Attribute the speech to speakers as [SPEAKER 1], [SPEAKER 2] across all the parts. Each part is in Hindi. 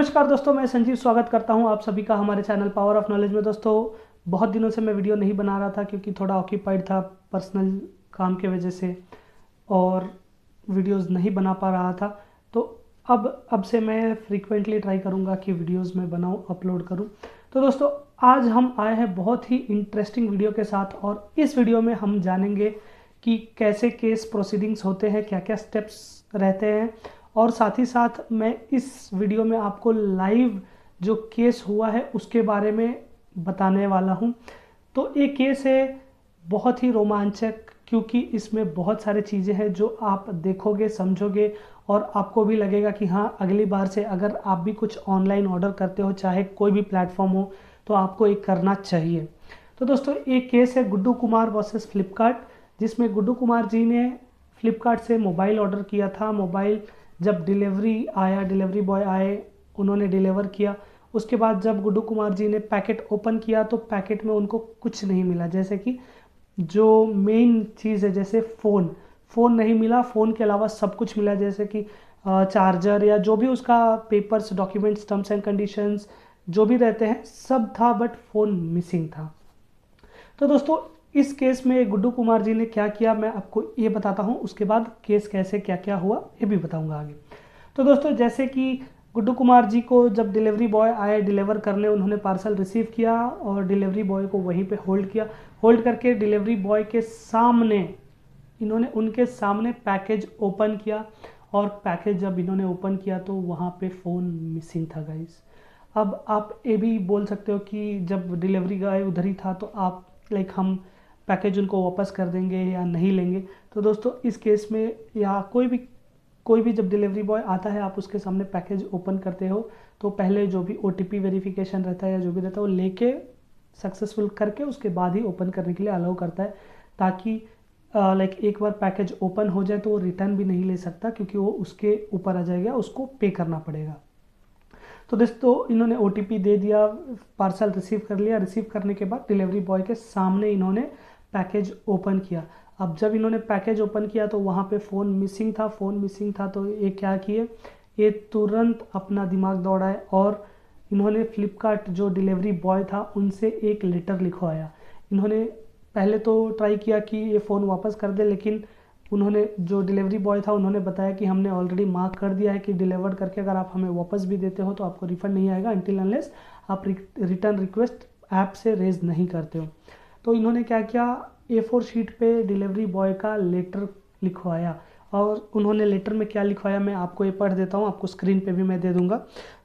[SPEAKER 1] नमस्कार दोस्तों, मैं संजीव स्वागत करता हूं आप सभी का हमारे चैनल पावर ऑफ नॉलेज में। दोस्तों, बहुत दिनों से मैं वीडियो नहीं बना रहा था क्योंकि थोड़ा ऑक्यूपाइड था पर्सनल काम के वजह से और वीडियोस नहीं बना पा रहा था। तो अब से मैं फ्रीक्वेंटली ट्राई करूंगा कि वीडियोस मैं बनाऊं, अपलोड करूं। तो दोस्तों, आज हम आए हैं बहुत ही इंटरेस्टिंग वीडियो के साथ और इस वीडियो में हम जानेंगे कि कैसे केस प्रोसीडिंग्स होते हैं, क्या क्या स्टेप्स रहते हैं और साथ ही साथ मैं इस वीडियो में आपको लाइव जो केस हुआ है उसके बारे में बताने वाला हूं। तो ये केस है बहुत ही रोमांचक क्योंकि इसमें बहुत सारी चीज़ें हैं जो आप देखोगे, समझोगे और आपको भी लगेगा कि हाँ, अगली बार से अगर आप भी कुछ ऑनलाइन ऑर्डर करते हो, चाहे कोई भी प्लेटफॉर्म हो, तो आपको ये करना चाहिए। तो दोस्तों, एक केस है गुड्डू कुमार वर्सेस फ्लिपकार्ट, जिसमें गुड्डू कुमार जी ने फ्लिपकार्ट से मोबाइल ऑर्डर किया था। मोबाइल जब डिलीवरी आया, डिलीवरी बॉय आए, उन्होंने डिलीवर किया। उसके बाद जब गुड्डू कुमार जी ने पैकेट ओपन किया तो पैकेट में उनको कुछ नहीं मिला। जैसे कि जो मेन चीज़ है, जैसे फ़ोन नहीं मिला, फ़ोन के अलावा सब कुछ मिला, जैसे कि चार्जर या जो भी उसका papers, documents, terms and conditions जो भी रहते हैं सब था, बट फ़ोन मिसिंग था। तो दोस्तों, इस केस में गुड्डू कुमार जी ने क्या किया मैं आपको ये बताता हूँ, उसके बाद केस कैसे क्या क्या हुआ ये भी बताऊंगा आगे। तो दोस्तों, जैसे कि गुड्डू कुमार जी को जब डिलीवरी बॉय आए डिलीवर करने, उन्होंने पार्सल रिसीव किया और डिलीवरी बॉय को वहीं पे होल्ड किया। होल्ड करके डिलीवरी बॉय के सामने इन्होंने उनके सामने पैकेज ओपन किया और पैकेज जब इन्होंने ओपन किया तो वहाँ पे फ़ोन मिसिंग था गाइस। अब आप ये भी बोल सकते हो कि जब डिलीवरी गाय उधर ही था तो आप हम पैकेज उनको वापस कर देंगे या नहीं लेंगे। तो दोस्तों, इस केस में या कोई भी जब डिलीवरी बॉय आता है, आप उसके सामने पैकेज ओपन करते हो तो पहले जो भी OTP वेरिफिकेशन रहता है या जो भी रहता है वो लेके सक्सेसफुल करके उसके बाद ही ओपन करने के लिए अलाउ करता है, ताकि एक बार पैकेज ओपन हो जाए तो वो रिटर्न भी नहीं ले सकता क्योंकि वो उसके ऊपर आ जाएगा, उसको पे करना पड़ेगा। तो दोस्तों, इन्होंने OTP दे दिया, पार्सल रिसीव कर लिया। रिसीव करने के बाद डिलीवरी बॉय के सामने इन्होंने पैकेज ओपन किया। अब जब इन्होंने पैकेज ओपन किया तो वहाँ पे फ़ोन मिसिंग था। तो ये क्या किए, ये तुरंत अपना दिमाग दौड़ाए और इन्होंने फ्लिपकार्ट जो डिलीवरी बॉय था उनसे एक लेटर लिखवाया। इन्होंने पहले तो ट्राई किया कि ये फ़ोन वापस कर दे, लेकिन उन्होंने जो डिलीवरी बॉय था उन्होंने बताया कि हमने ऑलरेडी मार्क कर दिया है कि डिलीवर करके अगर आप हमें वापस भी देते हो तो आपको रिफ़ंड नहीं आएगा अनटिल अनलेस आप रिटर्न रिक्वेस्ट ऐप से रेज नहीं करते हो। तो इन्होंने क्या किया, A4 शीट पे डिलीवरी बॉय का लेटर लिखवाया और उन्होंने लेटर में क्या लिखवाया मैं आपको ये पढ़ देता हूँ, आपको स्क्रीन पे भी मैं दे दूँगा।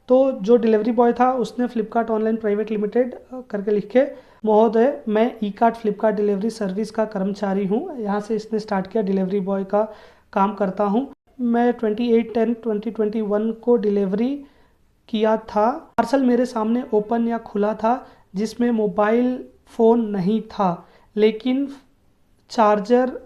[SPEAKER 1] तो जो डिलीवरी बॉय था उसने फ्लिपकार्ट ऑनलाइन प्राइवेट लिमिटेड करके लिखे, महोदय मैं ई-कार्ट फ्लिपकार्ट डिलीवरी सर्विस का कर्मचारी हूँ। यहाँ से इसने स्टार्ट किया, डिलीवरी बॉय का काम करता हूँ। मैं 28/10/2021 को डिलीवरी किया था। पार्सल मेरे सामने ओपन या खुला था जिसमें मोबाइल फ़ोन नहीं था, लेकिन चार्जर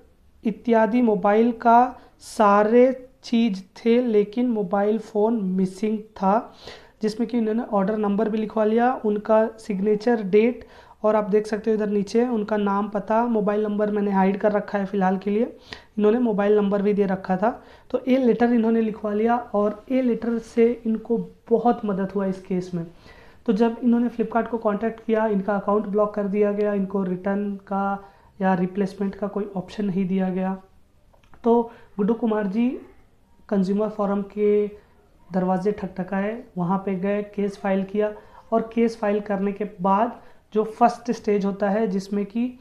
[SPEAKER 1] इत्यादि मोबाइल का सारे चीज़ थे, लेकिन मोबाइल फ़ोन मिसिंग था। जिसमें कि इन्होंने ऑर्डर नंबर भी लिखवा लिया, उनका सिग्नेचर, डेट और आप देख सकते हो इधर नीचे उनका नाम, पता, मोबाइल नंबर मैंने हाइड कर रखा है फ़िलहाल के लिए। इन्होंने मोबाइल नंबर भी दे रखा था। तो ये लेटर इन्होंने लिखवा लिया और ये लेटर से इनको बहुत मदद हुआ इस केस में। तो जब इन्होंने फ्लिपकार्ट को कांटेक्ट किया, इनका अकाउंट ब्लॉक कर दिया गया, इनको रिटर्न का या रिप्लेसमेंट का कोई ऑप्शन नहीं दिया गया। तो गुड्डू कुमार जी कंज्यूमर फोरम के दरवाजे ठकठकाए, वहाँ पे गए, केस फाइल किया और केस फाइल करने के बाद जो फर्स्ट स्टेज होता है जिसमें कि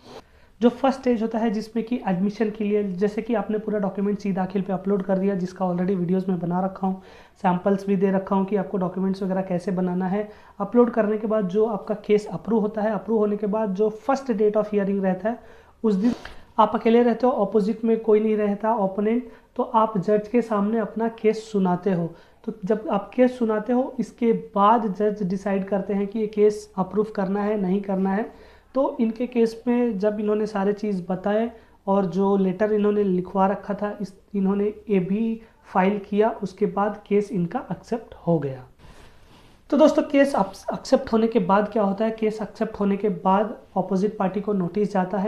[SPEAKER 1] एडमिशन के लिए, जैसे कि आपने पूरा डॉक्यूमेंट सी दाखिल पे अपलोड कर दिया, जिसका ऑलरेडी वीडियोस में बना रखा हूँ, सैम्पल्स भी दे रखा हूँ कि आपको डॉक्यूमेंट्स वगैरह कैसे बनाना है। अपलोड करने के बाद जो आपका केस अप्रूव होता है, अप्रूव होने के बाद जो फर्स्ट डेट ऑफ हियरिंग रहता है उस दिन आप अकेले रहते हो, ऑपोजिट में कोई नहीं रहता ओपोनेंट, तो आप जज के सामने अपना केस सुनाते हो। तो जब आप केस सुनाते हो इसके बाद जज डिसाइड करते हैं कि ये केस अप्रूव करना है नहीं करना है। तो इनके केस में जब इन्होंने सारे चीज़ बताए और जो लेटर इन्होंने लिखवा रखा था इन्होंने ये भी फाइल किया, उसके बाद केस इनका एक्सेप्ट हो गया। तो दोस्तों, केस एक्सेप्ट होने के बाद क्या होता है, केस एक्सेप्ट होने के बाद ऑपोजिट पार्टी को नोटिस जाता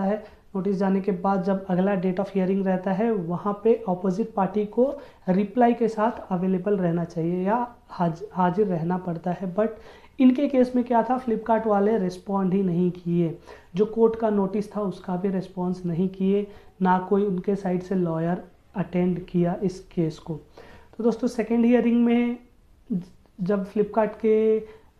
[SPEAKER 1] है। नोटिस जाने के बाद जब अगला डेट ऑफ हियरिंग रहता है वहाँ पे अपोजिट पार्टी को रिप्लाई के साथ अवेलेबल रहना चाहिए या हाजिर रहना पड़ता है। बट इनके केस में क्या था, फ्लिपकार्ट वाले रिस्पॉन्ड ही नहीं किए, जो कोर्ट का नोटिस था उसका भी रिस्पॉन्स नहीं किए, ना कोई उनके साइड से लॉयर अटेंड किया इस केस को। तो दोस्तों सेकेंड हियरिंग में जब फ्लिपकार्ट के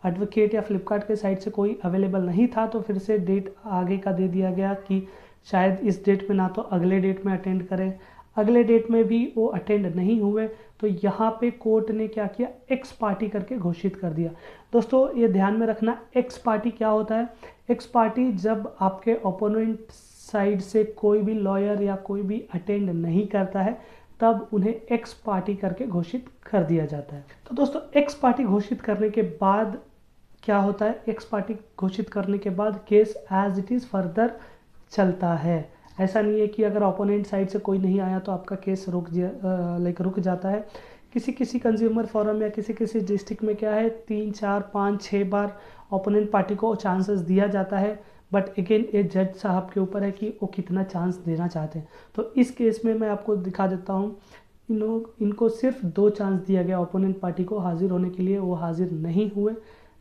[SPEAKER 1] एडवोकेट या फ्लिपकार्ट के साइड से कोई अवेलेबल नहीं था तो फिर से डेट आगे का दे दिया गया कि शायद इस डेट में ना तो अगले डेट में अटेंड करें। अगले डेट में भी वो अटेंड नहीं हुए तो यहाँ पे कोर्ट ने क्या किया, एक्स पार्टी करके घोषित कर दिया। दोस्तों ये ध्यान में रखना, एक्स पार्टी क्या होता है। एक्स पार्टी जब आपके ओपोनेंट साइड से कोई भी लॉयर या कोई भी अटेंड नहीं करता है तब उन्हें एक्स पार्टी करके घोषित कर दिया जाता है। तो दोस्तों एक्स पार्टी घोषित करने के बाद क्या होता है, एक्स पार्टी घोषित करने के बाद case as it is further चलता है। ऐसा नहीं है कि अगर ओपोनेंट साइड से कोई नहीं आया तो आपका केस रुक जाता है। किसी किसी कंज्यूमर फोरम या किसी किसी डिस्ट्रिक्ट में क्या है 3, 4, 5, 6 बार ओपोनेंट पार्टी को चांसेस दिया जाता है। बट अगेन ये जज साहब के ऊपर है कि वो कितना चांस देना चाहते हैं। तो इस केस में मैं आपको दिखा देता हूँ, इनको सिर्फ 2 चांस दिया गया ओपोनेंट पार्टी को हाजिर होने के लिए, वो हाजिर नहीं हुए।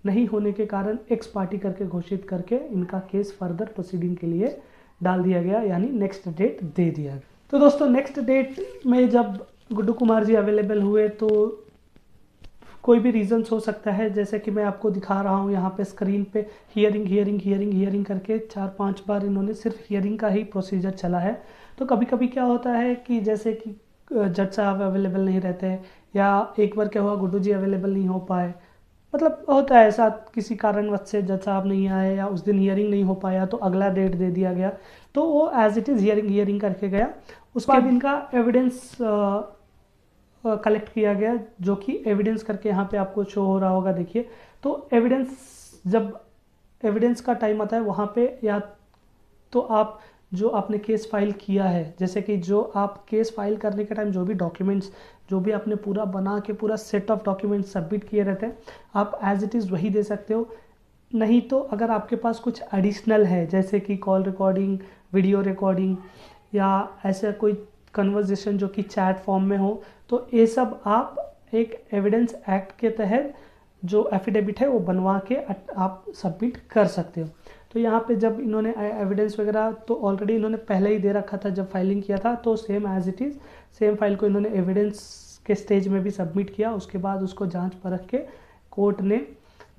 [SPEAKER 1] नहीं होने के कारण एक्स पार्टी करके घोषित करके इनका केस फर्दर प्रोसीडिंग के लिए डाल दिया गया, यानी नेक्स्ट डेट दे दिया गया। तो दोस्तों नेक्स्ट डेट में जब गुड्डू कुमार जी अवेलेबल हुए तो कोई भी रीजंस हो सकता है, जैसे कि मैं आपको दिखा रहा हूँ यहाँ पे स्क्रीन पे हियरिंग करके 4-5 बार इन्होंने सिर्फ हियरिंग का ही प्रोसीजर चला है। तो कभी कभी क्या होता है कि जैसे कि जज साहब अवेलेबल नहीं रहते या एक बार क्या हुआ गुड्डू जी अवेलेबल नहीं हो पाए, मतलब होता है ऐसा, किसी कारणवश से जज साहब नहीं आए या उस दिन हियरिंग नहीं हो पाया तो अगला डेट दे दिया गया, तो वो एज इट इज़ हियरिंग करके गया। उसके बाद इनका एविडेंस कलेक्ट किया गया, जो कि एविडेंस करके यहाँ पे आपको शो हो रहा होगा, देखिए। तो एविडेंस, जब एविडेंस का टाइम आता है वहाँ पे या तो आप जो आपने केस फाइल किया है, जैसे कि जो आप केस फाइल करने के टाइम जो भी डॉक्यूमेंट्स जो भी आपने पूरा बना के पूरा सेट ऑफ डॉक्यूमेंट्स सबमिट किए रहते हैं आप एज इट इज़ वही दे सकते हो। नहीं तो अगर आपके पास कुछ एडिशनल है जैसे कि कॉल रिकॉर्डिंग, वीडियो रिकॉर्डिंग या ऐसा कोई कन्वर्जेशन जो कि चैट फॉर्म में हो, तो ये सब आप एक एविडेंस एक्ट के तहत जो एफिडेविट है वो बनवा के आप सबमिट कर सकते हो। तो यहाँ पे जब इन्होंने एविडेंस वगैरह तो ऑलरेडी इन्होंने पहले ही दे रखा था जब फाइलिंग किया था, तो same as it is same file को इन्होंने एविडेंस के स्टेज में भी सबमिट किया। उसके बाद उसको जांच परख के कोर्ट ने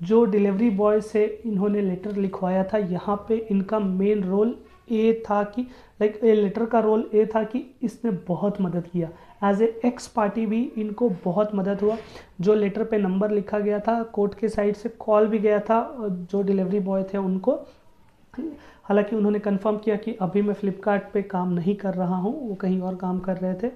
[SPEAKER 1] जो डिलीवरी बॉय से इन्होंने लेटर लिखवाया था, यहाँ पे इनका मेन रोल ये था कि ये लेटर का रोल ये था कि इसने बहुत मदद किया। एज ए एक्स पार्टी भी इनको बहुत मदद हुआ। जो लेटर पे नंबर लिखा गया था, कोर्ट के साइड से कॉल भी गया था जो डिलीवरी बॉय थे उनको, हालांकि उन्होंने कंफर्म किया कि अभी मैं फ्लिपकार्ट पे काम नहीं कर रहा हूँ, वो कहीं और काम कर रहे थे।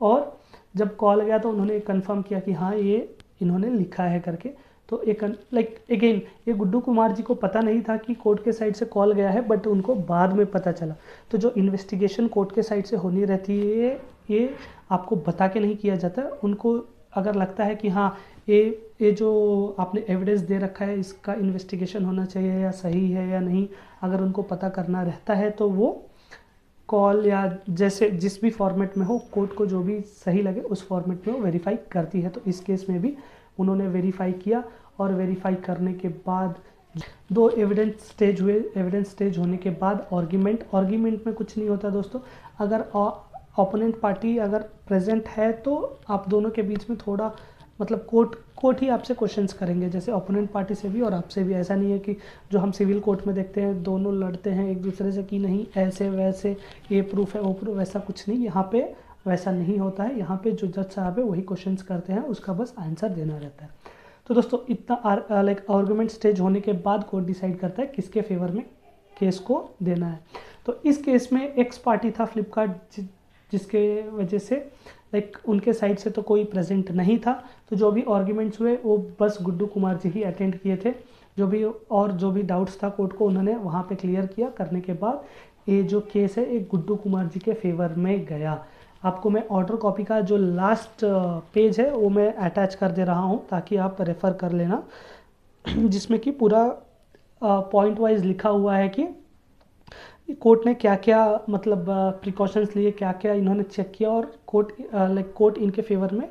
[SPEAKER 1] और जब कॉल गया तो उन्होंने कंफर्म किया कि हाँ ये इन्होंने लिखा है करके। तो एक अगेन ये गुड्डू कुमार जी को पता नहीं था कि कोर्ट के साइड से कॉल गया है, बट उनको बाद में पता चला। तो जो इन्वेस्टिगेशन कोर्ट के साइड से होनी रहती है ये आपको बता के नहीं किया जाता। उनको अगर लगता है कि हाँ ये जो आपने एविडेंस दे रखा है इसका इन्वेस्टिगेशन होना चाहिए या सही है या नहीं, अगर उनको पता करना रहता है तो वो कॉल या जैसे जिस भी फॉर्मेट में हो, कोर्ट को जो भी सही लगे उस फॉर्मेट में वो वेरीफाई करती है। तो इस केस में भी उन्होंने वेरीफाई किया और वेरीफाई करने के बाद 2 एविडेंस स्टेज हुए। एविडेंस स्टेज होने के बाद आर्गुमेंट में कुछ नहीं होता दोस्तों। अगर ओपोनेंट पार्टी अगर प्रेजेंट है तो आप दोनों के बीच में थोड़ा मतलब कोर्ट ही आपसे क्वेश्चंस करेंगे, जैसे ओपोनेंट पार्टी से भी और आपसे भी। ऐसा नहीं है कि जो हम सिविल कोर्ट में देखते हैं दोनों लड़ते हैं एक दूसरे से कि नहीं ऐसे वैसे ये प्रूफ है वो प्रूफ, ऐसा कुछ नहीं। यहाँ पे वैसा नहीं होता है। यहाँ पे जो जज साहब है वही क्वेश्चंस करते हैं, उसका बस आंसर देना रहता है। तो दोस्तों इतना आर्गुमेंट स्टेज होने के बाद कोर्ट डिसाइड करता है किसके फेवर में केस को देना है। तो इस केस में एक्स पार्टी था फ्लिपकार्ट, जिसके वजह से उनके साइड से तो कोई प्रेजेंट नहीं था। तो जो भी आर्गुमेंट्स हुए वो बस गुड्डू कुमार जी ही अटेंड किए थे। जो भी डाउट्स था कोर्ट को उन्होंने वहाँ पे क्लियर किया। करने के बाद ये जो केस है एक गुड्डू कुमार जी के फेवर में गया। आपको मैं ऑर्डर कॉपी का जो लास्ट पेज है वो मैं अटैच कर दे रहा हूँ ताकि आप रेफ़र कर लेना, जिसमें कि पूरा पॉइंट वाइज लिखा हुआ है कि कोर्ट ने क्या क्या मतलब प्रिकॉशंस लिए, क्या क्या इन्होंने चेक किया और कोर्ट इनके फेवर में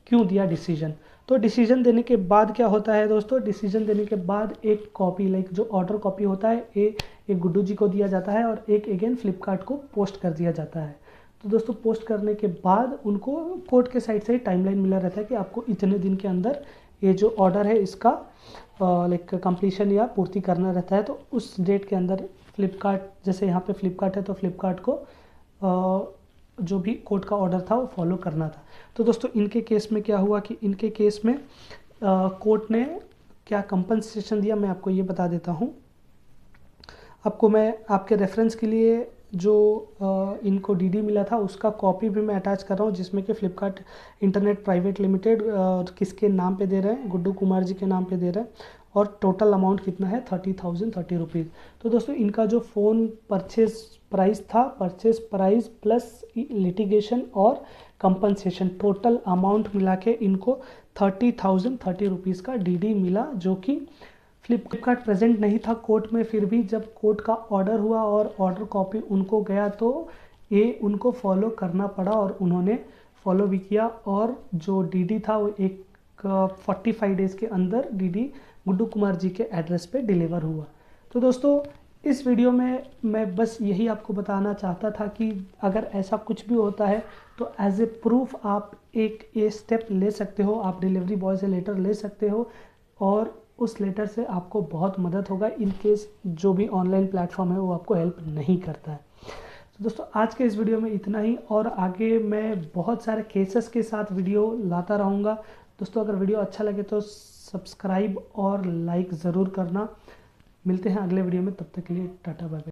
[SPEAKER 1] क्यों दिया डिसीजन। तो डिसीजन देने के बाद क्या होता है दोस्तों, डिसीजन देने के बाद एक कॉपी जो ऑर्डर कॉपी होता है एक गुड्डू जी को दिया जाता है और एक अगेन फ्लिपकार्ट को पोस्ट कर दिया जाता है। तो दोस्तों पोस्ट करने के बाद उनको कोर्ट के साइड से टाइमलाइन मिला रहता है कि आपको इतने दिन के अंदर ये जो ऑर्डर है इसका कंप्लीशन या पूर्ति करना रहता है। तो उस डेट के अंदर फ्लिपकार्ट, जैसे यहाँ पे फ्लिपकार्ट है तो फ्लिपकार्ट को जो भी कोर्ट का ऑर्डर था वो फॉलो करना था। तो दोस्तों इनके केस में क्या हुआ कि इनके केस में कोर्ट ने क्या कंपनसेशन दिया, मैं आपको ये बता देता हूँ। आपको मैं आपके रेफरेंस के लिए जो इनको डीडी मिला था उसका कॉपी भी मैं अटैच कर रहा हूँ, जिसमें कि फ्लिपकार्ट इंटरनेट प्राइवेट लिमिटेड किसके नाम पे दे रहे हैं, गुड्डू कुमार जी के नाम पे दे रहे हैं और टोटल अमाउंट कितना है 30,030 रुपीज़। तो दोस्तों इनका जो फ़ोन परचेज प्राइस था, परचेज प्राइस प्लस लिटिगेशन और कंपनसेशन, टोटल अमाउंट मिला के इनको 30,030 रुपीज़ का डीडी मिला, जो कि फ्लिपकार्ट प्रेजेंट नहीं था कोर्ट में। फिर भी जब कोर्ट का ऑर्डर हुआ और ऑर्डर कॉपी उनको गया तो ये उनको फॉलो करना पड़ा और उन्होंने फॉलो भी किया और जो डीडी था वो एक 45 डेज़ के अंदर डीडी गुड्डू कुमार जी के एड्रेस पे डिलीवर हुआ। तो दोस्तों इस वीडियो में मैं बस यही आपको बताना चाहता था कि अगर ऐसा कुछ भी होता है तो एज ए प्रूफ आप एक ये स्टेप ले सकते हो, आप डिलीवरी बॉय से लेटर ले सकते हो और उस लेटर से आपको बहुत मदद होगा इन केस जो भी ऑनलाइन प्लेटफॉर्म है वो आपको हेल्प नहीं करता है। तो दोस्तों आज के इस वीडियो में इतना ही और आगे मैं बहुत सारे केसेस के साथ वीडियो लाता रहूँगा। दोस्तों अगर वीडियो अच्छा लगे तो सब्सक्राइब और लाइक ज़रूर करना। मिलते हैं अगले वीडियो में, तब तक के लिए टाटा बाय बाय।